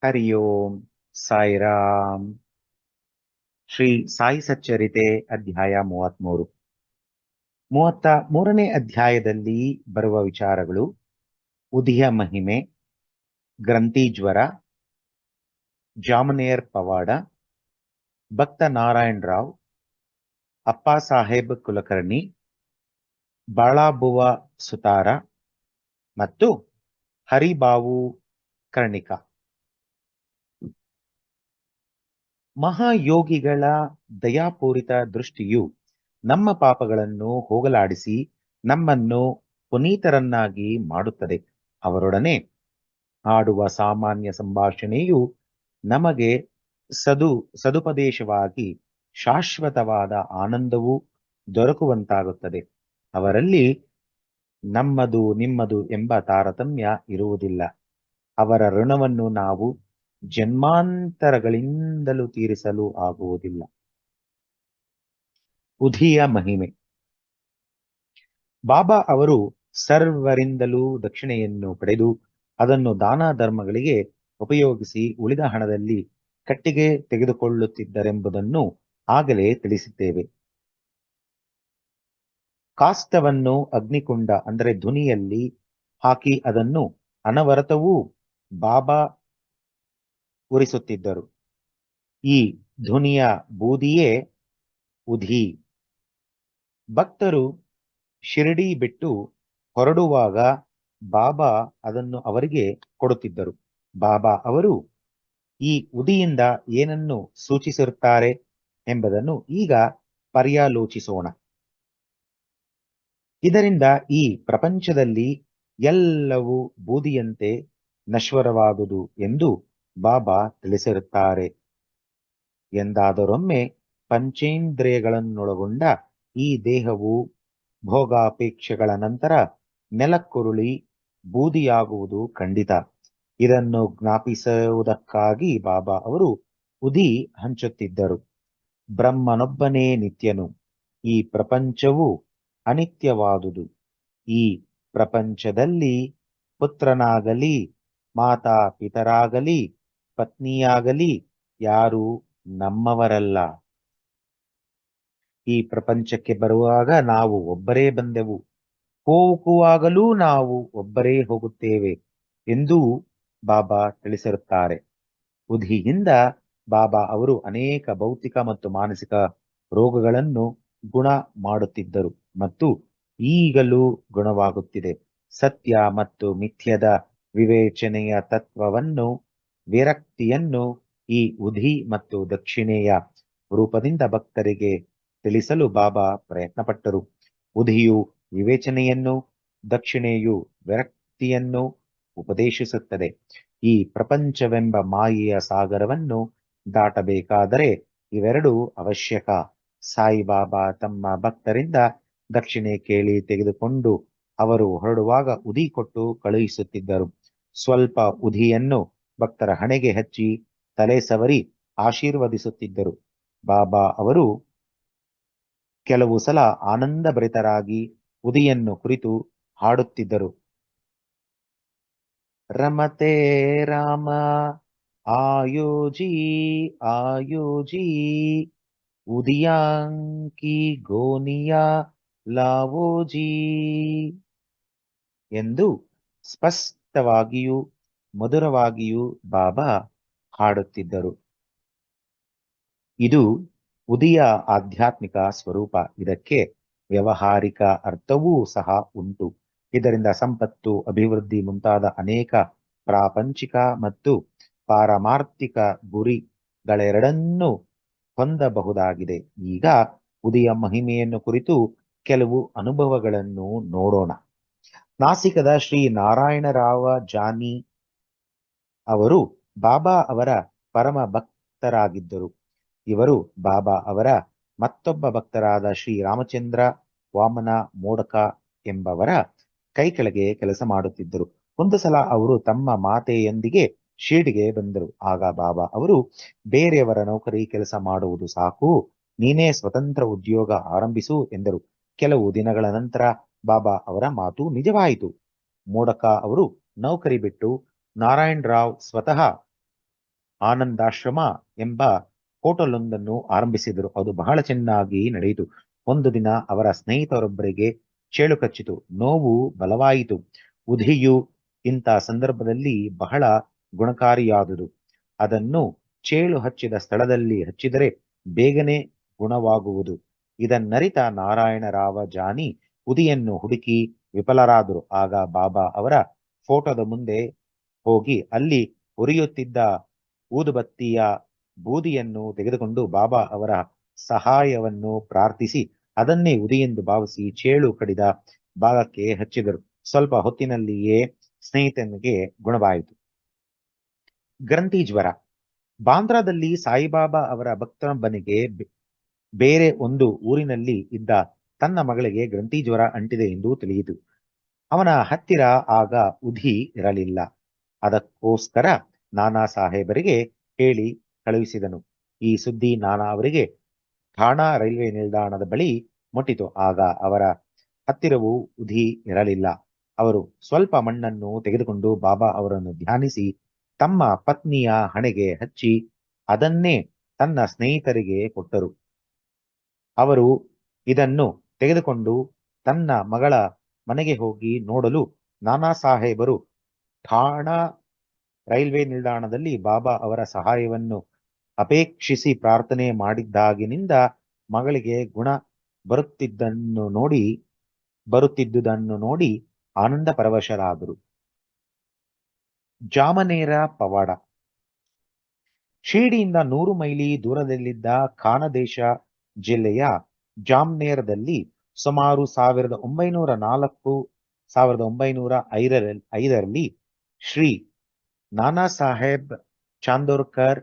ಹರಿ ಓಂ ಸಾಯಿರಾಮ್. ಶ್ರೀ ಸಾಯಿ ಸಚ್ಚರಿತೆ ಅಧ್ಯಾಯ 33. 33ನೇ ಅಧ್ಯಾಯದಲ್ಲಿ ಬರುವ ವಿಚಾರಗಳು: ಉದಿಯ ಮಹಿಮೆ, ಗ್ರಂಥಿ ಜ್ವರ, ಜಾಮನೇರ್ ಪವಾಡ, ಭಕ್ತ ನಾರಾಯಣ್ ರಾವ್, ಅಪ್ಪ ಸಾಹೇಬ್ ಕುಲಕರ್ಣಿ, ಬಾಳಾಬುವ ಸುತಾರ ಮತ್ತು ಹರಿಬಾವು ಕರ್ಣಿಕ. ಮಹಾಯೋಗಿಗಳ ದಯಾಪೂರಿತ ದೃಷ್ಟಿಯು ನಮ್ಮ ಪಾಪಗಳನ್ನು ಹೋಗಲಾಡಿಸಿ ನಮ್ಮನ್ನು ಪುನೀತರನ್ನಾಗಿ ಮಾಡುತ್ತದೆ. ಅವರೊಡನೆ ಆಡುವ ಸಾಮಾನ್ಯ ಸಂಭಾಷಣೆಯು ನಮಗೆ ಸದುಪದೇಶವಾಗಿ ಶಾಶ್ವತವಾದ ಆನಂದವೂ ದೊರಕುವಂತಾಗುತ್ತದೆ. ಅವರಲ್ಲಿ ನಮ್ಮದು ನಿಮ್ಮದು ಎಂಬ ತಾರತಮ್ಯ ಇರುವುದಿಲ್ಲ. ಅವರ ಋಣವನ್ನು ನಾವು ಜನ್ಮಾಂತರಗಳಿಂದಲೂ ತೀರಿಸಲು ಆಗುವುದಿಲ್ಲ. ಉದಿಯ ಮಹಿಮೆ. ಬಾಬಾ ಅವರು ಸರ್ವರಿಂದಲೂ ದಕ್ಷಿಣೆಯನ್ನು ಪಡೆದು ಅದನ್ನು ದಾನ ಧರ್ಮಗಳಿಗೆ ಉಪಯೋಗಿಸಿ ಉಳಿದ ಹಣದಲ್ಲಿ ಕಟ್ಟಿಗೆ ತೆಗೆದುಕೊಳ್ಳುತ್ತಿದ್ದರೆಂಬುದನ್ನು ಆಗಲೇ ತಿಳಿಸಿದ್ದೇವೆ. ಕಾಷ್ಟವನ್ನು ಅಗ್ನಿಕುಂಡ ಅಂದರೆ ಧ್ವನಿಯಲ್ಲಿ ಹಾಕಿ ಅದನ್ನು ಅನವರತವೂ ಬಾಬಾ ಉರಿಸುತ್ತಿದ್ದರು. ಈ ಧ್ವನಿಯ ಬೂದಿಯೇ ಉಧಿ. ಭಕ್ತರು ಶಿರಡಿ ಬಿಟ್ಟು ಹೊರಡುವಾಗ ಬಾಬಾ ಅದನ್ನು ಅವರಿಗೆ ಕೊಡುತ್ತಿದ್ದರು. ಬಾಬಾ ಅವರು ಈ ಉದಿಯಿಂದ ಏನನ್ನು ಸೂಚಿಸಿರುತ್ತಾರೆ ಎಂಬುದನ್ನು ಈಗ ಪರ್ಯಾಲೋಚಿಸೋಣ. ಇದರಿಂದ ಈ ಪ್ರಪಂಚದಲ್ಲಿ ಎಲ್ಲವೂ ಬೂದಿಯಂತೆ ನಶ್ವರವಾದುದು ಎಂದು ಬಾಬಾ ತಿಳಿಸಿರುತ್ತಾರೆ. ಎಂದಾದರೊಮ್ಮೆ ಪಂಚೇಂದ್ರಿಯಗಳನ್ನೊಳಗೊಂಡ ಈ ದೇಹವು ಭೋಗಾಪೇಕ್ಷೆಗಳ ನಂತರ ನೆಲಕ್ಕುರುಳಿ ಬೂದಿಯಾಗುವುದು ಖಂಡಿತ. ಇದನ್ನು ಜ್ಞಾಪಿಸುವುದಕ್ಕಾಗಿ ಬಾಬಾ ಅವರು ಉದಿ ಹಂಚುತ್ತಿದ್ದರು. ಬ್ರಹ್ಮನೊಬ್ಬನೇ ನಿತ್ಯನು. ಈ ಪ್ರಪಂಚವು ಅನಿತ್ಯವಾದುದು. ಈ ಪ್ರಪಂಚದಲ್ಲಿ ಪುತ್ರನಾಗಲಿ ಮಾತಾ ಪಿತರಾಗಲಿ ಪತ್ನಿಯಾಗಲಿ ಯಾರೂ ನಮ್ಮವರಲ್ಲ. ಈ ಪ್ರಪಂಚಕ್ಕೆ ಬರುವಾಗ ನಾವು ಒಬ್ಬರೇ ಬಂದೆವು, ಹೋಗುವಾಗಲೂ ನಾವು ಒಬ್ಬರೇ ಹೋಗುತ್ತೇವೆ ಎಂದೂ ಬಾಬಾ ತಿಳಿಸಿರುತ್ತಾರೆ. ಉದಿಯಿಂದ ಬಾಬಾ ಅವರು ಅನೇಕ ಭೌತಿಕ ಮತ್ತು ಮಾನಸಿಕ ರೋಗಗಳನ್ನು ಗುಣ ಮಾಡುತ್ತಿದ್ದರು ಮತ್ತು ಈಗಲೂ ಗುಣವಾಗುತ್ತಿದೆ. ಸತ್ಯ ಮತ್ತು ಮಿಥ್ಯದ ವಿವೇಚನೆಯ ತತ್ವವನ್ನು, ವಿರಕ್ತಿಯನ್ನು ಈ ಉದಿ ಮತ್ತು ದಕ್ಷಿಣೆಯ ರೂಪದಿಂದ ಭಕ್ತರಿಗೆ ತಿಳಿಸಲು ಬಾಬಾ ಪ್ರಯತ್ನಪಟ್ಟರು. ಉದಿಯು ವಿವೇಚನೆಯನ್ನು, ದಕ್ಷಿಣೆಯು ವಿರಕ್ತಿಯನ್ನು ಉಪದೇಶಿಸುತ್ತದೆ. ಈ ಪ್ರಪಂಚವೆಂಬ ಮಾಯೆಯ ಸಾಗರವನ್ನು ದಾಟಬೇಕಾದರೆ ಇವೆರಡೂ ಅವಶ್ಯಕ. ಸಾಯಿಬಾಬಾ ತಮ್ಮ ಭಕ್ತರಿಂದ ದಕ್ಷಿಣೆ ಕೇಳಿ ತೆಗೆದುಕೊಂಡು ಅವರು ಹೊರಡುವಾಗ ಉದಿ ಕೊಟ್ಟು ಕಳುಹಿಸುತ್ತಿದ್ದರು. ಸ್ವಲ್ಪ ಉದಿಯನ್ನು ಭಕ್ತರ ಹಣೆಗೆ ಹಚ್ಚಿ ತಲೆ ಸವರಿ ಆಶೀರ್ವದಿಸುತ್ತಿದ್ದರು. ಬಾಬಾ ಅವರು ಕೆಲವು ಸಲ ಆನಂದಭರಿತರಾಗಿ ಉದಿಯನ್ನು ಕುರಿತು ಹಾಡುತ್ತಿದ್ದರು. ರಮತೆ ರಾಮ ಆಯೋಜಿ ಆಯೋಜಿ ಉದಿಯಾಂಕಿ ಗೋನಿಯಾ ಲಾವೋಜಿ ಎಂದು ಸ್ಪಷ್ಟವಾಗಿಯೂ ಮಧುರವಾಗಿಯೂ ಬಾಬಾ ಹಾಡುತ್ತಿದ್ದರು. ಇದು ಉದಿಯ ಆಧ್ಯಾತ್ಮಿಕ ಸ್ವರೂಪ. ಇದಕ್ಕೆ ವ್ಯಾವಹಾರಿಕ ಅರ್ಥವೂ ಸಹ ಉಂಟು. ಇದರಿಂದ ಸಂಪತ್ತು, ಅಭಿವೃದ್ಧಿ ಮುಂತಾದ ಅನೇಕ ಪ್ರಾಪಂಚಿಕ ಮತ್ತು ಪಾರಮಾರ್ಥಿಕ ಗುರಿಗಳೆರಡನ್ನೂ ಹೊಂದಬಹುದಾಗಿದೆ. ಈಗ ಉದಿಯ ಮಹಿಮೆಯನ್ನು ಕುರಿತು ಕೆಲವು ಅನುಭವಗಳನ್ನು ನೋಡೋಣ. ನಾಸಿಕದ ಶ್ರೀ ನಾರಾಯಣರಾವ ಜಾನಿ ಅವರು ಬಾಬಾ ಅವರ ಪರಮ ಭಕ್ತರಾಗಿದ್ದರು. ಇವರು ಬಾಬಾ ಅವರ ಮತ್ತೊಬ್ಬ ಭಕ್ತರಾದ ಶ್ರೀ ರಾಮಚಂದ್ರ ವಾಮನ ಮೋಡಕ ಎಂಬವರ ಕೈ ಕೆಳಗೆ ಕೆಲಸ ಮಾಡುತ್ತಿದ್ದರು. ಒಂದು ಸಲ ಅವರು ತಮ್ಮ ಮಾತೆಯೊಂದಿಗೆ ಶಿರ್ಡಿಗೆ ಬಂದರು. ಆಗ ಬಾಬಾ ಅವರು, ಬೇರೆಯವರ ನೌಕರಿ ಕೆಲಸ ಮಾಡುವುದು ಸಾಕು, ನೀನೇ ಸ್ವತಂತ್ರ ಉದ್ಯೋಗ ಆರಂಭಿಸು ಎಂದರು. ಕೆಲವು ದಿನಗಳ ನಂತರ ಬಾಬಾ ಅವರ ಮಾತು ನಿಜವಾಯಿತು. ಮೋಡಕ ಅವರು ನೌಕರಿ ಬಿಟ್ಟು ನಾರಾಯಣ್ ರಾವ್ ಸ್ವತಃ ಆನಂದಾಶ್ರಮ ಎಂಬ ಹೋಟೆಲೊಂದನ್ನು ಆರಂಭಿಸಿದರು. ಅದು ಬಹಳ ಚೆನ್ನಾಗಿ ನಡೆಯಿತು. ಒಂದು ದಿನ ಅವರ ಸ್ನೇಹಿತರೊಬ್ಬರಿಗೆ ಚೇಳು ಕಚ್ಚಿತು. ನೋವು ಬಲವಾಯಿತು. ಉಧಿಯು ಇಂಥ ಸಂದರ್ಭದಲ್ಲಿ ಬಹಳ ಗುಣಕಾರಿಯಾದುದು. ಅದನ್ನು ಚೇಳು ಹಚ್ಚಿದ ಸ್ಥಳದಲ್ಲಿ ಹಚ್ಚಿದರೆ ಬೇಗನೆ ಗುಣವಾಗುವುದು. ಇದನ್ನರಿತ ನಾರಾಯಣರಾವ ಜಾನಿ ಉದಿಯನ್ನು ಹುಡುಕಿ ವಿಫಲರಾದರು. ಆಗ ಬಾಬಾ ಅವರ ಫೋಟೋದ ಮುಂದೆ ಹೋಗಿ ಅಲ್ಲಿ ಉರಿಯುತ್ತಿದ್ದ ಊದುಬತ್ತಿಯ ಬೂದಿಯನ್ನು ತೆಗೆದುಕೊಂಡು ಬಾಬಾ ಅವರ ಸಹಾಯವನ್ನು ಪ್ರಾರ್ಥಿಸಿ ಅದನ್ನೇ ಉದಿಯೆಂದು ಭಾವಿಸಿ ಚೇಳು ಕಡಿದ ಭಾಗಕ್ಕೆ ಹಚ್ಚಿದರು. ಸ್ವಲ್ಪ ಹೊತ್ತಿನಲ್ಲಿಯೇ ಸ್ನೇಹಿತನಿಗೆ ಗುಣವಾಯಿತು. ಗ್ರಂಥಿ ಜ್ವರ. ಬಾಂದ್ರಾದಲ್ಲಿ ಸಾಯಿಬಾಬಾ ಅವರ ಭಕ್ತನೊಬ್ಬನಿಗೆ ಬೇರೆ ಒಂದು ಊರಿನಲ್ಲಿ ಇದ್ದ ತನ್ನ ಮಗಳಿಗೆ ಗ್ರಂಥಿ ಜ್ವರ ಅಂಟಿದೆ ಎಂದು ತಿಳಿಯಿತು. ಅವನ ಹತ್ತಿರ ಆಗ ಉಧಿ ಇರಲಿಲ್ಲ. ಅದಕ್ಕೋಸ್ಕರ ನಾನಾ ಸಾಹೇಬರಿಗೆ ಹೇಳಿ ಕಳುಹಿಸಿದನು. ಈ ಸುದ್ದಿ ನಾನಾ ಅವರಿಗೆ ಠಾಣಾ ರೈಲ್ವೆ ನಿಲ್ದಾಣದ ಬಳಿ ಮುಟ್ಟಿತು. ಆಗ ಅವರ ಹತ್ತಿರವೂ ಉಧಿ ಇರಲಿಲ್ಲ. ಅವರು ಸ್ವಲ್ಪ ಮಣ್ಣನ್ನು ತೆಗೆದುಕೊಂಡು ಬಾಬಾ ಅವರನ್ನು ಧ್ಯಾನಿಸಿ ತಮ್ಮ ಪತ್ನಿಯ ಹಣೆಗೆ ಹಚ್ಚಿ ಅದನ್ನೇ ತನ್ನ ಸ್ನೇಹಿತರಿಗೆ ಕೊಟ್ಟರು. ಅವರು ಇದನ್ನು ತೆಗೆದುಕೊಂಡು ತನ್ನ ಮಗಳ ಮನೆಗೆ ಹೋಗಿ ನೋಡಲು ನಾನಾ ಸಾಹೇಬರು ಠಾಣಾ ರೈಲ್ವೆ ನಿಲ್ದಾಣದಲ್ಲಿ ಬಾಬಾ ಅವರ ಸಹಾಯವನ್ನು ಅಪೇಕ್ಷಿಸಿ ಪ್ರಾರ್ಥನೆ ಮಾಡಿದ್ದಾಗಿನಿಂದ ಮಗಳಿಗೆ ಗುಣ ಬರುತ್ತಿದ್ದುದನ್ನು ನೋಡಿ ಆನಂದ ಪರವಶರಾದರು. ಜಾಮನೇರ ಪವಾಡ. ಶಿರ್ಡಿಯಿಂದ 100 ಮೈಲಿ ದೂರದಲ್ಲಿದ್ದ ಖಾನದೇಶ ಜಿಲ್ಲೆಯ ಜಾಮ್ನೇರದಲ್ಲಿ ಸುಮಾರು 1905ರಲ್ಲಿ ಶ್ರೀ ನಾನಾ ಸಾಹೇಬ್ ಚಾಂದೋರ್ಕರ್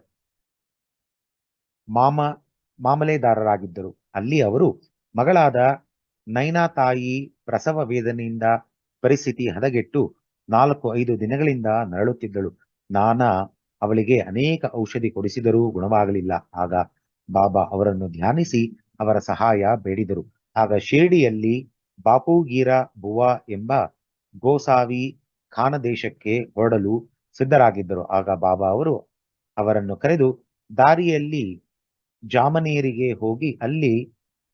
ಮಾಮಲೆದಾರರಾಗಿದ್ದರು. ಅಲ್ಲಿ ಅವರು ಮಗಳಾದ ನೈನಾ ತಾಯಿ ಪ್ರಸವ ವೇದನೆಯಿಂದ ಪರಿಸ್ಥಿತಿ ಹದಗೆಟ್ಟು 4-5 ದಿನಗಳಿಂದ ನರಳುತ್ತಿದ್ದಳು. ನಾನಾ ಅವಳಿಗೆ ಅನೇಕ ಔಷಧಿ ಕೊಡಿಸಿದರೂ ಗುಣವಾಗಲಿಲ್ಲ. ಆಗ ಬಾಬಾ ಅವರನ್ನು ಧ್ಯಾನಿಸಿ ಅವರ ಸಹಾಯ ಬೇಡಿದರು. ಆಗ ಶಿರ್ಡಿಯಲ್ಲಿ ಬಾಪೂಗೀರ ಬುವಾ ಎಂಬ ಗೋಸಾವಿ ಖಾನದೇಶಕ್ಕೆ ಹೊರಡಲು ಸಿದ್ಧರಾಗಿದ್ದರು. ಆಗ ಬಾಬಾ ಅವರು ಅವರನ್ನು ಕರೆದು ದಾರಿಯಲ್ಲಿ ಜಾಮನೇರಿಗೆ ಹೋಗಿ ಅಲ್ಲಿ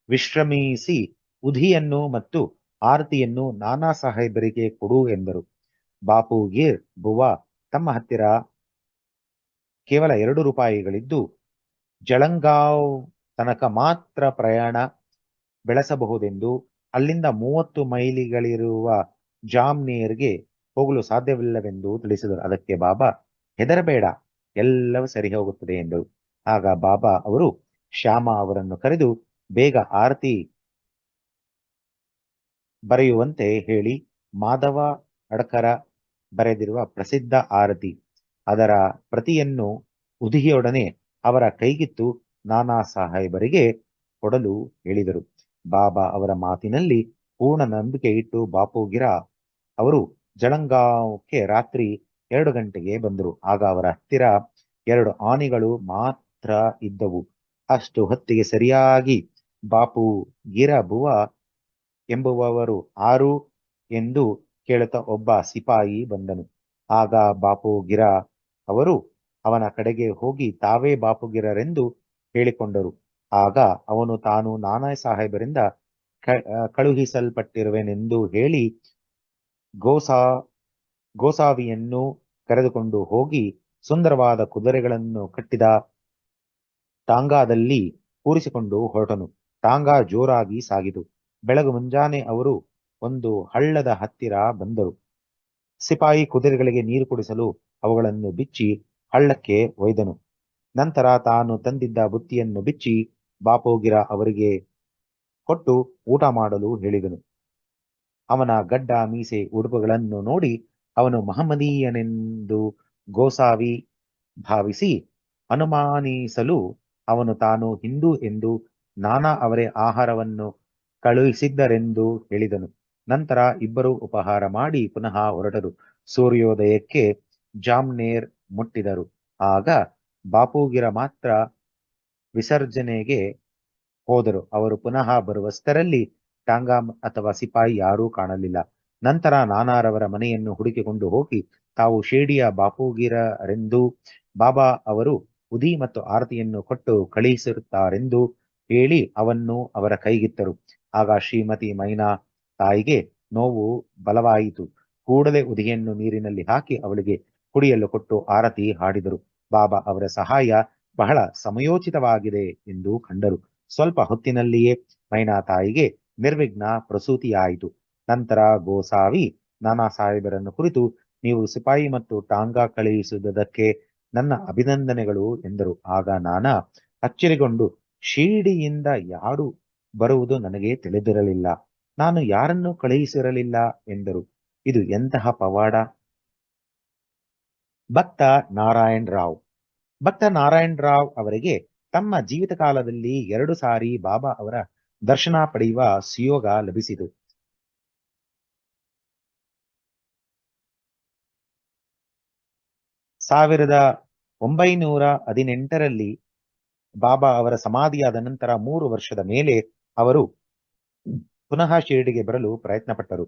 ವಿಶ್ರಮಿಸಿ ಉಧಿಯನ್ನು ಮತ್ತು ಆರತಿಯನ್ನು ನಾನಾ ಸಾಹೇಬರಿಗೆ ಕೊಡು ಎಂದರು. ಬಾಪೂಗೀರ್ ಬುವಾ ತಮ್ಮ ಹತ್ತಿರ ಕೇವಲ 2 ರೂಪಾಯಿಗಳಿದ್ದು ಜಳಂಗಾಂವ್ ತನಕ ಮಾತ್ರ ಪ್ರಯಾಣ ಬೆಳೆಸಬಹುದೆಂದು ಅಲ್ಲಿಂದ 30 ಮೈಲಿಗಳಿರುವ ಜಾಮ್ನೇರ್ಗೆ ಹೋಗಲು ಸಾಧ್ಯವಿಲ್ಲವೆಂದು ತಿಳಿಸಿದರು. ಅದಕ್ಕೆ ಬಾಬಾ ಹೆದರಬೇಡ, ಎಲ್ಲವೂ ಸರಿ ಹೋಗುತ್ತದೆ ಎಂದರು. ಆಗ ಬಾಬಾ ಅವರು ಶ್ಯಾಮ ಅವರನ್ನು ಕರೆದು ಬೇಗ ಆರತಿ ಬರೆಯುವಂತೆ ಹೇಳಿ ಮಾಧವ ಅಡ್ಕರ ಬರೆದಿರುವ ಪ್ರಸಿದ್ಧ ಆರತಿ ಅದರ ಪ್ರತಿಯನ್ನು ಉದಿಯೊಡನೆ ಅವರ ಕೈಗಿತ್ತು ನಾನಾ ಸಾಹೇಬರಿಗೆ ಕೊಡಲು ಹೇಳಿದರು. ಬಾಬಾ ಅವರ ಮಾತಿನಲ್ಲಿ ಪೂರ್ಣ ನಂಬಿಕೆ ಇಟ್ಟು ಬಾಪೂಗಿರ ಅವರು ಜಳಂಗಾಂವ್ಗೆ ರಾತ್ರಿ 2 ಗಂಟೆಗೆ ಬಂದರು. ಆಗ ಅವರ ಹತ್ತಿರ 2 ಆನೆಗಳು ಮಾತ್ರ ಇದ್ದವು. ಅಷ್ಟು ಹೊತ್ತಿಗೆ ಸರಿಯಾಗಿ ಬಾಪೂಗಿರ ಬುವಾ ಎಂಬುವವರು ಆರು ಎಂದು ಕೇಳುತ್ತಾ ಒಬ್ಬ ಸಿಪಾಯಿ ಬಂದನು. ಆಗ ಬಾಪೂಗಿರ ಅವರು ಅವನ ಕಡೆಗೆ ಹೋಗಿ ತಾವೇ ಬಾಪೂಗಿರರೆಂದು ಹೇಳಿಕೊಂಡರು. ಆಗ ಅವನು ತಾನು ನಾನಾ ಸಾಹೇಬರಿಂದ ಕಳುಹಿಸಲ್ಪಟ್ಟಿರುವೆನೆಂದು ಹೇಳಿ ಗೋಸಾವಿಯನ್ನು ಕರೆದುಕೊಂಡು ಹೋಗಿ ಸುಂದರವಾದ ಕುದುರೆಗಳನ್ನು ಕಟ್ಟಿದ ಟಾಂಗಾದಲ್ಲಿ ಕೂರಿಸಿಕೊಂಡು ಹೊರಟನು. ಟಾಂಗಾ ಜೋರಾಗಿ ಸಾಗಿತು. ಬೆಳಗು ಮುಂಜಾನೆ ಅವರು ಒಂದು ಹಳ್ಳದ ಹತ್ತಿರ ಬಂದರು. ಸಿಪಾಯಿ ಕುದುರೆಗಳಿಗೆ ನೀರು ಕುಡಿಸಲು ಅವುಗಳನ್ನು ಬಿಚ್ಚಿ ಹಳ್ಳಕ್ಕೆ ಒಯ್ದನು. ನಂತರ ತಾನು ತಂದಿದ್ದ ಬುತ್ತಿಯನ್ನು ಬಿಚ್ಚಿ ಬಾಪೂಗಿರ ಅವರಿಗೆ ಕೊಟ್ಟು ಊಟ ಮಾಡಲು ಹೇಳಿದನು. ಅವನ ಗಡ್ಡ ಮೀಸೆ ಉಡುಪುಗಳನ್ನು ನೋಡಿ ಅವನು ಮಹಮ್ಮದೀಯನೆಂದು ಗೋಸಾವಿ ಭಾವಿಸಿ ಅನುಮಾನಿಸಲು ಅವನು ತಾನು ಹಿಂದೂ ಎಂದು ನಾನಾ ಅವರೇ ಆಹಾರವನ್ನು ಕಳುಹಿಸಿದ್ದರೆಂದು ಹೇಳಿದನು. ನಂತರ ಇಬ್ಬರು ಉಪಹಾರ ಮಾಡಿ ಪುನಃ ಹೊರಟರು. ಸೂರ್ಯೋದಯಕ್ಕೆ ಜಾಮ್ನೇರ್ ಮುಟ್ಟಿದರು. ಆಗ ಬಾಪೂಗಿರ ಮಾತ್ರ ವಿಸರ್ಜನೆಗೆ ಹೋದರು. ಅವರು ಪುನಃ ಬರುವಷ್ಟರಲ್ಲಿ ಟಾಂಗಾ ಅಥವಾ ಸಿಪಾಯಿ ಯಾರೂ ಕಾಣಲಿಲ್ಲ. ನಂತರ ನಾನಾರವರ ಮನೆಯನ್ನು ಹುಡುಕಿಕೊಂಡು ಹೋಗಿ ತಾವು ಶಿರ್ಡಿಯ ಬಾಪುಗಿರರೆಂದು ಬಾಬಾ ಅವರು ಉದಿ ಮತ್ತು ಆರತಿಯನ್ನು ಕೊಟ್ಟು ಕಳುಹಿಸಿರುತ್ತಾರೆಂದು ಹೇಳಿ ಅವನ್ನು ಅವರ ಕೈಗಿತ್ತರು. ಆಗ ಶ್ರೀಮತಿ ಮೈನಾ ತಾಯಿಗೆ ನೋವು ಬಲವಾಯಿತು. ಕೂಡಲೇ ಉದಿಯನ್ನು ನೀರಿನಲ್ಲಿ ಹಾಕಿ ಅವಳಿಗೆ ಕುಡಿಯಲು ಕೊಟ್ಟು ಆರತಿ ಹಾಡಿದರು. ಬಾಬಾ ಅವರ ಸಹಾಯ ಬಹಳ ಸಮಯೋಚಿತವಾಗಿದೆ ಎಂದು ಕಂಡರು. ಸ್ವಲ್ಪ ಹೊತ್ತಿನಲ್ಲಿಯೇ ಮೈನಾ ತಾಯಿಗೆ ನಿರ್ವಿಘ್ನ ಪ್ರಸೂತಿಯಾಯಿತು. ನಂತರ ಗೋಸಾವಿ ನಾನಾ ಸಾಹೇಬರನ್ನು ಕುರಿತು, ನೀವು ಸಿಪಾಯಿ ಮತ್ತು ಟಾಂಗಾ ಕಳುಹಿಸುವುದಕ್ಕೆ ನನ್ನ ಅಭಿನಂದನೆಗಳು ಎಂದರು. ಆಗ ನಾನಾ ಅಚ್ಚರಿಗೊಂಡು, ಶಿರ್ಡಿಯಿಂದ ಯಾರು ಬರುವುದು ನನಗೆ ತಿಳಿದಿರಲಿಲ್ಲ, ನಾನು ಯಾರನ್ನು ಕಳುಹಿಸಿರಲಿಲ್ಲ ಎಂದರು. ಇದು ಎಂತಹ ಪವಾಡ! ಭಕ್ತ ನಾರಾಯಣ್ ರಾವ್. ಭಕ್ತ ನಾರಾಯಣ್ ರಾವ್ ಅವರಿಗೆ ತಮ್ಮ ಜೀವಿತ ಕಾಲದಲ್ಲಿ 2 ಸಾರಿ ಬಾಬಾ ಅವರ ದರ್ಶನ ಪಡೆಯುವ ಸುಯೋಗ ಲಭಿಸಿತು. 1918ರಲ್ಲಿ ಬಾಬಾ ಅವರ ಸಮಾಧಿಯಾದ ನಂತರ 3 ವರ್ಷದ ಮೇಲೆ ಅವರು ಪುನಃ ಶಿರ್ಡಿಗೆ ಬರಲು ಪ್ರಯತ್ನಪಟ್ಟರು.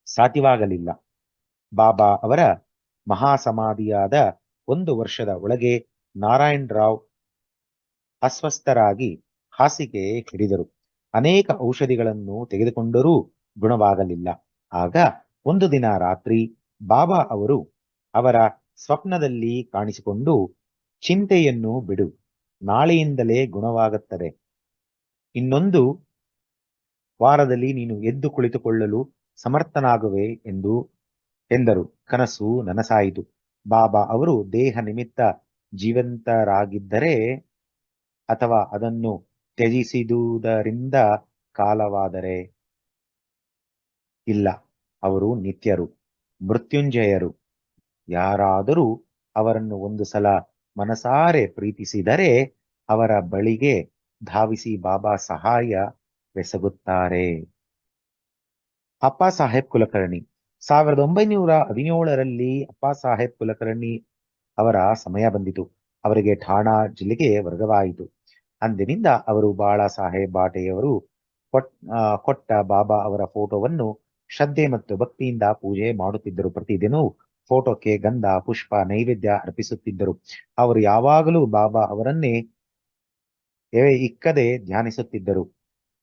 ಸಾಧ್ಯವಾಗಲಿಲ್ಲ. ಬಾಬಾ ಅವರ ಮಹಾಸಮಾಧಿಯಾದ 1 ವರ್ಷದ ಒಳಗೆ ನಾರಾಯಣ್ ರಾವ್ ಅಸ್ವಸ್ಥರಾಗಿ ಹಾಸಿಗೆ ಹಿಡಿದರು. ಅನೇಕ ಔಷಧಿಗಳನ್ನು ತೆಗೆದುಕೊಂಡರೂ ಗುಣವಾಗಲಿಲ್ಲ. ಆಗ ಒಂದು ದಿನ ರಾತ್ರಿ ಬಾಬಾ ಅವರು ಅವರ ಸ್ವಪ್ನದಲ್ಲಿ ಕಾಣಿಸಿಕೊಂಡು, ಚಿಂತೆಯನ್ನು ಬಿಡು, ನಾಳೆಯಿಂದಲೇ ಗುಣವಾಗುತ್ತದೆ, ಇನ್ನೊಂದು ವಾರದಲ್ಲಿ ನೀನು ಎದ್ದು ಕುಳಿತುಕೊಳ್ಳಲು ಸಮರ್ಥನಾಗುವೆ ಎಂದರು. ಕನಸು ನನಸಾಯಿತು. ಬಾಬಾ ಅವರು ದೇಹ ನಿಮಿತ್ತ ಜೀವಂತರಾಗಿದ್ದರೆ ಅಥವಾ ಅದನ್ನು ತ್ಯಜಿಸಿದುದರಿಂದ ಕಾಲವಾದರೆ? ಇಲ್ಲ, ಅವರು ನಿತ್ಯರು, ಮೃತ್ಯುಂಜಯರು. ಯಾರಾದರೂ ಅವರನ್ನು ಒಂದು ಸಲ ಮನಸಾರೆ ಪ್ರೀತಿಸಿದರೆ ಅವರ ಬಳಿಗೆ ಧಾವಿಸಿ ಬಾಬಾ ಸಹಾಯವೆಸಗುತ್ತಾರೆ. ಅಪ್ಪಾ ಸಾಹೇಬ್ ಕುಲಕರ್ಣಿ. 1917ರಲ್ಲಿ ಅಪ್ಪಾ ಸಾಹೇಬ್ ಕುಲಕರ್ಣಿ ಅವರ ಸಮಯ ಬಂದಿತು. ಅವರಿಗೆ ಠಾಣಾ ಜಿಲ್ಲೆಗೆ ವರ್ಗವಾಯಿತು. ಅಂದಿನಿಂದ ಅವರು ಬಾಳಾ ಸಾಹೇಬ್ ಬಾಟೆಯವರು ಕೊಟ್ಟ ಬಾಬಾ ಅವರ ಫೋಟೋವನ್ನು ಶ್ರದ್ಧೆ ಮತ್ತು ಭಕ್ತಿಯಿಂದ ಪೂಜೆ ಮಾಡುತ್ತಿದ್ದರು. ಪ್ರತಿದಿನವೂ ಫೋಟೋಕ್ಕೆ ಗಂಧ, ಪುಷ್ಪ, ನೈವೇದ್ಯ ಅರ್ಪಿಸುತ್ತಿದ್ದರು. ಅವರು ಯಾವಾಗಲೂ ಬಾಬಾ ಅವರನ್ನೇ ಇಕ್ಕದೆ ಧ್ಯಾನಿಸುತ್ತಿದ್ದರು.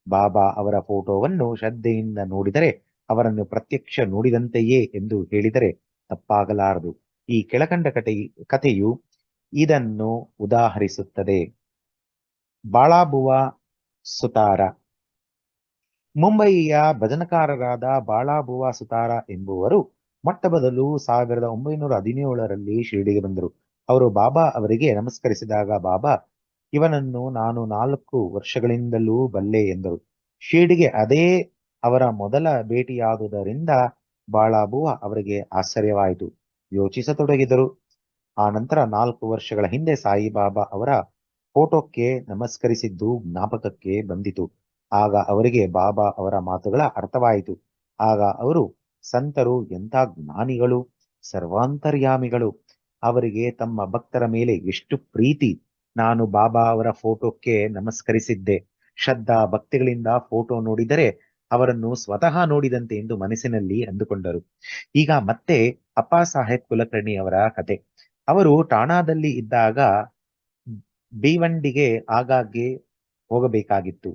ಬಾಬಾ ಅವರ ಫೋಟೋವನ್ನು ಶ್ರದ್ಧೆಯಿಂದ ನೋಡಿದರೆ ಅವರನ್ನು ಪ್ರತ್ಯಕ್ಷ ನೋಡಿದಂತೆಯೇ ಎಂದು ಹೇಳಿದರೆ ತಪ್ಪಾಗಲಾರದು. ಈ ಕೆಳಕಂಡ ಕಥೆಯು ಇದನ್ನು ಉದಾಹರಿಸುತ್ತದೆ. ಬಾಳಾಬುವಾ ಸುತಾರ. ಮುಂಬಯಿಯ ಭಜನಕಾರರಾದ ಬಾಳಾಬುವಾ ಸುತಾರ ಎಂಬುವರು ಮೊಟ್ಟಮೊದಲು 1917ರಲ್ಲಿ ಶಿರ್ಡಿಗೆ ಬಂದರು. ಅವರು ಬಾಬಾ ಅವರಿಗೆ ನಮಸ್ಕರಿಸಿದಾಗ ಬಾಬಾ, ಇವನನ್ನು ನಾನು 4 ವರ್ಷಗಳಿಂದಲೂ ಬಲ್ಲೆ ಎಂದರು. ಶಿರ್ಡಿಗೆ ಅದೇ ಅವರ ಮೊದಲ ಭೇಟಿಯಾದುದರಿಂದ ಬಾಳಾಬುವಾ ಅವರಿಗೆ ಆಶ್ಚರ್ಯವಾಯಿತು. ಯೋಚಿಸತೊಡಗಿದರು. ಆ ನಂತರ 4 ವರ್ಷಗಳ ಹಿಂದೆ ಸಾಯಿಬಾಬಾ ಅವರ ಫೋಟೋಕ್ಕೆ ನಮಸ್ಕರಿಸಿದ್ದು ಜ್ಞಾಪಕಕ್ಕೆ ಬಂದಿತು. ಆಗ ಅವರಿಗೆ ಬಾಬಾ ಅವರ ಮಾತುಗಳ ಅರ್ಥವಾಯಿತು. ಆಗ ಅವರು, ಸಂತರು ಎಂಥ ಜ್ಞಾನಿಗಳು, ಸರ್ವಾಂತರ್ಯಾಮಿಗಳು, ಅವರಿಗೆ ತಮ್ಮ ಭಕ್ತರ ಮೇಲೆ ಎಷ್ಟು ಪ್ರೀತಿ. ನಾನು ಬಾಬಾ ಅವರ ಫೋಟೋಕ್ಕೆ ನಮಸ್ಕರಿಸಿದ್ದೆ. ಶ್ರದ್ಧಾ ಭಕ್ತಿಗಳಿಂದ ಫೋಟೋ ನೋಡಿದರೆ ಅವರನ್ನು ಸ್ವತಃ ನೋಡಿದಂತೆ ಎಂದು ಮನಸ್ಸಿನಲ್ಲಿ ಅಂದುಕೊಂಡರು. ಈಗ ಮತ್ತೆ ಅಪ್ಪಾ ಸಾಹೇಬ್ ಕುಲಕರ್ಣಿ ಅವರ ಕತೆ. ಅವರು ಠಾಣಾದಲ್ಲಿ ಇದ್ದಾಗ ಭಿವಂಡಿಗೆ ಆಗಾಗ್ಗೆ ಹೋಗಬೇಕಾಗಿತ್ತು.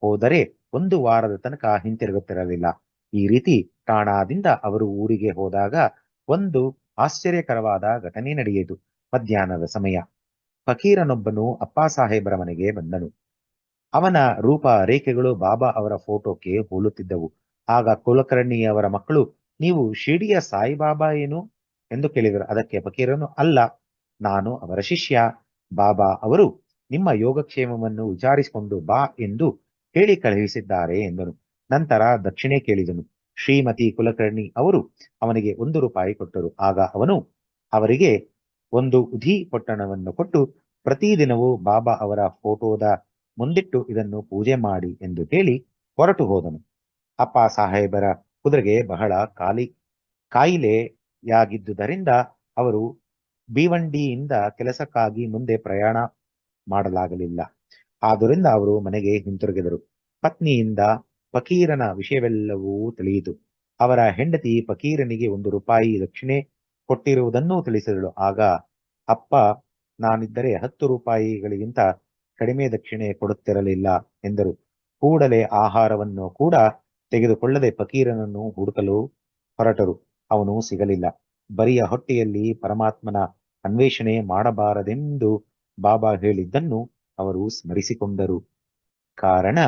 ಹೋದರೆ 1 ವಾರದ ತನಕ ಹಿಂತಿರುಗುತ್ತಿರಲಿಲ್ಲ. ಈ ರೀತಿ ಠಾಣಾದಿಂದ ಅವರು ಊರಿಗೆ ಹೋದಾಗ ಒಂದು ಆಶ್ಚರ್ಯಕರವಾದ ಘಟನೆ ನಡೆಯಿತು. ಮಧ್ಯಾಹ್ನದ ಸಮಯ ಫಕೀರನೊಬ್ಬನು ಅಪ್ಪಾ ಸಾಹೇಬರ ಮನೆಗೆ ಬಂದನು. ಅವನ ರೂಪ ರೇಖೆಗಳು ಬಾಬಾ ಅವರ ಫೋಟೋಕ್ಕೆ ಹೋಲುತ್ತಿದ್ದವು. ಆಗ ಕುಲಕರ್ಣಿಯವರ ಮಕ್ಕಳು, ನೀವು ಶಿರ್ಡಿಯ ಸಾಯಿಬಾಬಾ ಏನು ಎಂದು ಕೇಳಿದರು. ಅದಕ್ಕೆ ಫಕೀರನು, ಅಲ್ಲ, ನಾನು ಅವರ ಶಿಷ್ಯ. ಬಾಬಾ ಅವರು ನಿಮ್ಮ ಯೋಗಕ್ಷೇಮವನ್ನು ವಿಚಾರಿಸಿಕೊಂಡು ಬಾ ಎಂದು ಹೇಳಿ ಕಳುಹಿಸಿದ್ದಾರೆ ಎಂದನು. ನಂತರ ದಕ್ಷಿಣೆ ಕೇಳಿದನು. ಶ್ರೀಮತಿ ಕುಲಕರ್ಣಿ ಅವರು ಅವನಿಗೆ 1 ರೂಪಾಯಿ ಕೊಟ್ಟರು. ಆಗ ಅವನು ಅವರಿಗೆ ಒಂದು ಉಧಿ ಪೊಟ್ಟಣವನ್ನು ಕೊಟ್ಟು, ಪ್ರತಿದಿನವೂ ಬಾಬಾ ಅವರ ಫೋಟೋದ ಮುಂದಿಟ್ಟು ಇದನ್ನು ಪೂಜೆ ಮಾಡಿ ಎಂದು ಹೇಳಿ ಹೊರಟು ಹೋದನು. ಅಪ್ಪಾ ಸಾಹೇಬರ ಕುದುರೆಗೆ ಬಹಳ ಕಾಯಿಲೆಯಾಗಿದ್ದುದರಿಂದ ಅವರು ಭಿವಂಡಿಯಿಂದ ಕೆಲಸಕ್ಕಾಗಿ ಮುಂದೆ ಪ್ರಯಾಣ ಮಾಡಲಾಗಲಿಲ್ಲ. ಆದ್ದರಿಂದ ಅವರು ಮನೆಗೆ ಹಿಂತಿರುಗಿದರು. ಪತ್ನಿಯಿಂದ ಫಕೀರನ ವಿಷಯವೆಲ್ಲವೂ ತಿಳಿಯಿತು. ಅವರ ಹೆಂಡತಿ ಫಕೀರನಿಗೆ 1 ರೂಪಾಯಿ ದಕ್ಷಿಣೆ ಕೊಟ್ಟಿರುವುದನ್ನು ತಿಳಿಸಿದಳು. ಆಗ ಅಪ್ಪ ನಾನಿದ್ದರೆ 10 ರೂಪಾಯಿಗಳಿಗಿಂತ ಕಡಿಮೆ ದಕ್ಷಿಣೆ ಕೊಡುತ್ತಿರಲಿಲ್ಲ ಎಂದರು. ಕೂಡಲೇ ಆಹಾರವನ್ನು ಕೂಡ ತೆಗೆದುಕೊಳ್ಳದೆ ಫಕೀರನನ್ನು ಹುಡುಕಲು ಹೊರಟರು. ಅವನು ಸಿಗಲಿಲ್ಲ. ಬರಿಯ ಹೊಟ್ಟೆಯಲ್ಲಿ ಪರಮಾತ್ಮನ ಅನ್ವೇಷಣೆ ಮಾಡಬಾರದೆಂದು ಬಾಬಾ ಹೇಳಿದ್ದನ್ನು ಅವರು ಸ್ಮರಿಸಿಕೊಂಡರು. ಕಾರಣ,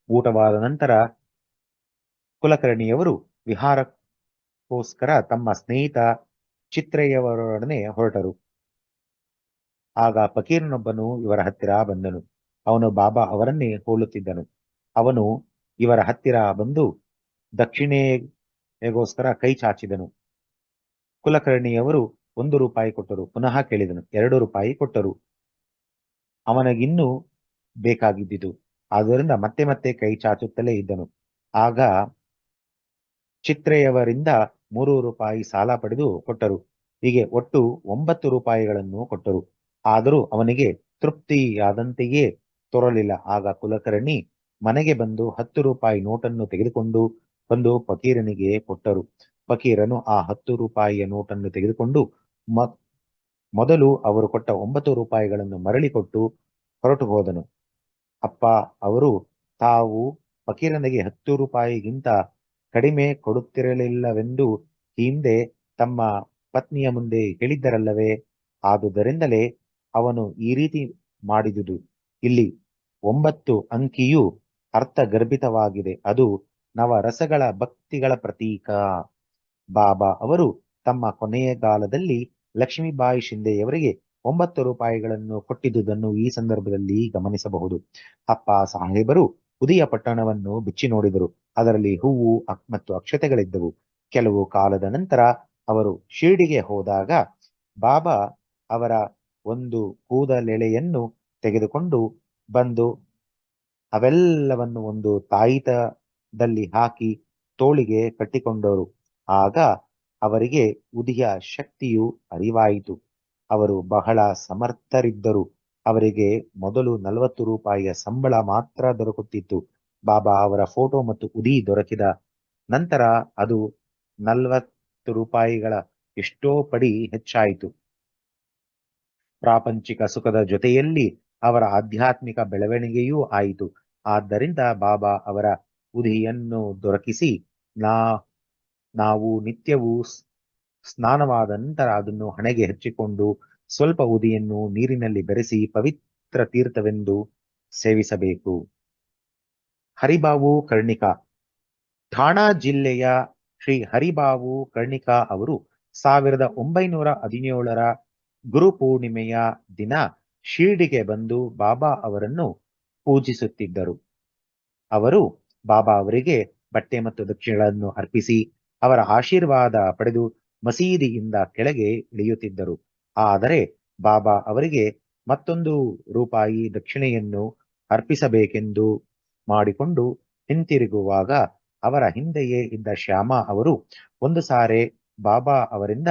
ಊಟವಾದ ನಂತರ ಕುಲಕರ್ಣಿಯವರು ವಿಹಾರಕ್ಕೋಸ್ಕರ ತಮ್ಮ ಸ್ನೇಹಿತ ಚಿತ್ರಯ್ಯವರೊಡನೆ ಹೊರಟರು. ಆಗ ಫಕೀರನೊಬ್ಬನು ಇವರ ಹತ್ತಿರ ಬಂದನು. ಅವನು ಬಾಬಾ ಅವರನ್ನೇ ಹೋಲುತ್ತಿದ್ದನು. ಅವನು ಇವರ ಹತ್ತಿರ ಬಂದು ದಕ್ಷಿಣೆಗೋಸ್ಕರ ಕೈ ಚಾಚಿದನು. ಕುಲಕರ್ಣಿಯವರು 1 ರೂಪಾಯಿ ಕೊಟ್ಟರು. ಪುನಃ ಕೇಳಿದನು. 2 ರೂಪಾಯಿ ಕೊಟ್ಟರು. ಅವನಿಗಿನ್ನೂ ಬೇಕಾಗಿದ್ದಿತು. ಆದ್ದರಿಂದ ಮತ್ತೆ ಮತ್ತೆ ಕೈ ಚಾಚುತ್ತಲೇ ಇದ್ದನು. ಆಗ ಚಿತ್ರಯ್ಯವರಿಂದ 3 ರೂಪಾಯಿ ಸಾಲ ಪಡೆದು ಕೊಟ್ಟರು. ಹೀಗೆ ಒಟ್ಟು 9 ರೂಪಾಯಿಗಳನ್ನು ಕೊಟ್ಟರು. ಆದರೂ ಅವನಿಗೆ ತೃಪ್ತಿಯಾದಂತೆಯೇ ತೋರಲಿಲ್ಲ. ಆಗ ಕುಲಕರ್ಣಿ ಮನೆಗೆ ಬಂದು 10 ರೂಪಾಯಿ ನೋಟನ್ನು ತೆಗೆದುಕೊಂಡು ಬಂದು ಫಕೀರನಿಗೆ ಕೊಟ್ಟರು. ಫಕೀರನು ಆ 10 ರೂಪಾಯಿಯ ನೋಟನ್ನು ತೆಗೆದುಕೊಂಡು ಮೊದಲು ಅವರು ಕೊಟ್ಟ 9 ರೂಪಾಯಿಗಳನ್ನು ಮರಳಿ ಕೊಟ್ಟು ಹೊರಟು ಹೋದನು. ಅಪ್ಪ ಅವರು ತಾವು ಫಕೀರನಿಗೆ 10 ರೂಪಾಯಿಗಿಂತ ಕಡಿಮೆ ಕೊಡುತ್ತಿರಲಿಲ್ಲವೆಂದು ಹಿಂದೆ ತಮ್ಮ ಪತ್ನಿಯ ಮುಂದೆ ಹೇಳಿದ್ದರಲ್ಲವೇ? ಆದುದರಿಂದಲೇ ಅವನು ಈ ರೀತಿ ಮಾಡಿದುದು. ಇಲ್ಲಿ 9 ಅಂಕಿಯು ಅರ್ಥಗರ್ಭಿತವಾಗಿದೆ. ಅದು ನವರಸಗಳ ಭಕ್ತಿಗಳ ಪ್ರತೀಕ. ಬಾಬಾ ಅವರು ತಮ್ಮ ಕೊನೆಯಗಾಲದಲ್ಲಿ ಲಕ್ಷ್ಮೀಬಾಯಿ ಶಿಂದೆಯವರಿಗೆ 9 ರೂಪಾಯಿಗಳನ್ನು ಕೊಟ್ಟಿದ್ದುದನ್ನು ಈ ಸಂದರ್ಭದಲ್ಲಿ ಗಮನಿಸಬಹುದು. ಅಪ್ಪ ಸಾಹೇಬರು ಉದಿಯ ಪಟ್ಟಣವನ್ನು ಬಿಚ್ಚಿ ನೋಡಿದರು. ಅದರಲ್ಲಿ ಹೂವು ಮತ್ತು ಅಕ್ಷತೆಗಳಿದ್ದವು. ಕೆಲವು ಕಾಲದ ನಂತರ ಅವರು ಶಿರ್ಡಿಗೆ ಹೋದಾಗ ಬಾಬಾ ಅವರ ಒಂದು ಕೂದಲೆಳೆಯನ್ನು ತೆಗೆದುಕೊಂಡು ಬಂದು ಅವೆಲ್ಲವನ್ನು ಒಂದು ತಾಯಿತದಲ್ಲಿ ಹಾಕಿ ತೋಳಿಗೆ ಕಟ್ಟಿಕೊಂಡರು. ಆಗ ಅವರಿಗೆ ಉದಿಯ ಶಕ್ತಿಯು ಅರಿವಾಯಿತು. ಅವರು ಬಹಳ ಸಮರ್ಥರಿದ್ದರು. ಅವರಿಗೆ ಮೊದಲು 40 ರೂಪಾಯಿಯ ಸಂಬಳ ಮಾತ್ರ ದೊರಕುತ್ತಿತ್ತು. ಬಾಬಾ ಅವರ ಫೋಟೋ ಮತ್ತು ಉದಿ ದೊರಕಿದ ನಂತರ ಅದು 40 ರೂಪಾಯಿಗಳ ಎಷ್ಟೋ ಪಡಿ ಹೆಚ್ಚಾಯಿತು. ಪ್ರಾಪಂಚಿಕ ಸುಖದ ಜೊತೆಯಲ್ಲಿ ಅವರ ಆಧ್ಯಾತ್ಮಿಕ ಬೆಳವಣಿಗೆಯೂ ಆಯಿತು. ಆದ್ದರಿಂದ ಬಾಬಾ ಅವರ ಉದಿಯನ್ನು ದೊರಕಿಸಿ ನಾವು ನಿತ್ಯವೂ ಸ್ನಾನವಾದ ನಂತರ ಅದನ್ನು ಹಣೆಗೆ ಹಚ್ಚಿಕೊಂಡು ಸ್ವಲ್ಪ ಉದಿಯನ್ನು ನೀರಿನಲ್ಲಿ ಬೆರೆಸಿ ಪವಿತ್ರ ತೀರ್ಥವೆಂದು ಸೇವಿಸಬೇಕು. ಹರಿಬಾವು ಕರ್ಣಿಕಾ. ಠಾಣಾ ಜಿಲ್ಲೆಯ ಶ್ರೀ ಹರಿಬಾವು ಕರ್ಣಿಕಾ ಅವರು 1917ರ ಗುರುಪೂರ್ಣಿಮೆಯ ದಿನ ಶಿರ್ಡಿಗೆ ಬಂದು ಬಾಬಾ ಅವರನ್ನು ಪೂಜಿಸುತ್ತಿದ್ದರು. ಅವರು ಬಾಬಾ ಅವರಿಗೆ ಬಟ್ಟೆ ಮತ್ತು ದಕ್ಷಿಣೆಗಳನ್ನು ಅರ್ಪಿಸಿ ಅವರ ಆಶೀರ್ವಾದ ಪಡೆದು ಮಸೀದಿಯಿಂದ ಕೆಳಗೆ ಇಳಿಯುತ್ತಿದ್ದರು. ಆದರೆ ಬಾಬಾ ಅವರಿಗೆ ಮತ್ತೊಂದು ರೂಪಾಯಿ ದಕ್ಷಿಣೆಯನ್ನು ಅರ್ಪಿಸಬೇಕೆಂದು ಮಾಡಿಕೊಂಡು ಹಿಂತಿರುಗುವಾಗ ಅವರ ಹಿಂದೆಯೇ ಇದ್ದ ಶ್ಯಾಮ ಅವರು ಒಂದು ಸಾರೆ ಬಾಬಾ ಅವರಿಂದ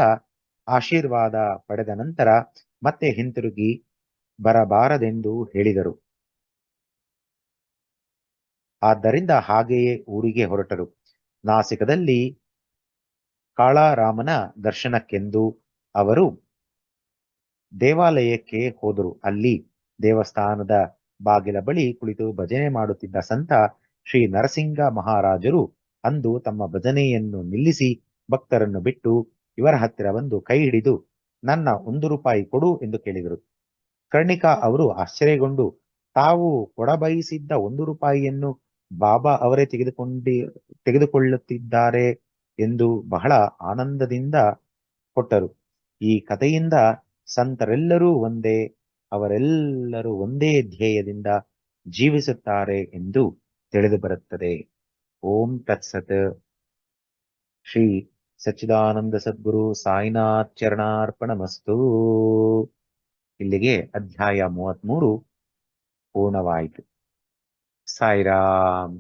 ಆಶೀರ್ವಾದ ಪಡೆದ ನಂತರ ಮತ್ತೆ ಹಿಂತಿರುಗಿ ಬರಬಾರದೆಂದು ಹೇಳಿದರು. ಆದ್ದರಿಂದ ಹಾಗೆಯೇ ಊರಿಗೆ ಹೊರಟರು. ನಾಸಿಕದಲ್ಲಿ ಕಾಳಾರಾಮನ ದರ್ಶನಕ್ಕೆಂದು ಅವರು ದೇವಾಲಯಕ್ಕೆ ಹೋದರು. ಅಲ್ಲಿ ದೇವಸ್ಥಾನದ ಬಾಗಿಲ ಬಳಿ ಕುಳಿತು ಭಜನೆ ಮಾಡುತ್ತಿದ್ದ ಸಂತ ಶ್ರೀ ನರಸಿಂಗ ಮಹಾರಾಜರು ಅಂದು ತಮ್ಮ ಭಜನೆಯನ್ನು ನಿಲ್ಲಿಸಿ ಭಕ್ತರನ್ನು ಬಿಟ್ಟು ಇವರ ಹತ್ತಿರ ಬಂದು ಕೈ ಹಿಡಿದು ನನ್ನ 1 ರೂಪಾಯಿ ಕೊಡು ಎಂದು ಕೇಳಿದರು. ಕರ್ಣಿಕಾ ಅವರು ಆಶ್ಚರ್ಯಗೊಂಡು ತಾವು ಕೊಡಬಯಸಿದ್ದ 1 ರೂಪಾಯಿಯನ್ನು ಬಾಬಾ ಅವರೇ ತೆಗೆದುಕೊಳ್ಳುತ್ತಿದ್ದಾರೆ ಎಂದು ಬಹಳ ಆನಂದದಿಂದ ಕೊಟ್ಟರು. ಈ ಕಥೆಯಿಂದ ಸಂತರೆಲ್ಲರೂ ಒಂದೇ, ಅವರೆಲ್ಲರೂ ಒಂದೇ ಧ್ಯೇಯದಿಂದ ಜೀವಿಸುತ್ತಾರೆ ಎಂದು ತಿಳಿದು ಬರುತ್ತದೆ. ಓಂ ತತ್ಸತ್. ಶ್ರೀ ಸಚ್ಚಿದಾನಂದ ಸದ್ಗುರು ಸಾಯಿನಾಥ್ ಚರಣಾರ್ಪಣಮಸ್ತು. ಇಲ್ಲಿಗೆ ಅಧ್ಯಾಯ 33 ಪೂರ್ಣವಾಯಿತು. ಸಾಯಿರಾಮ್.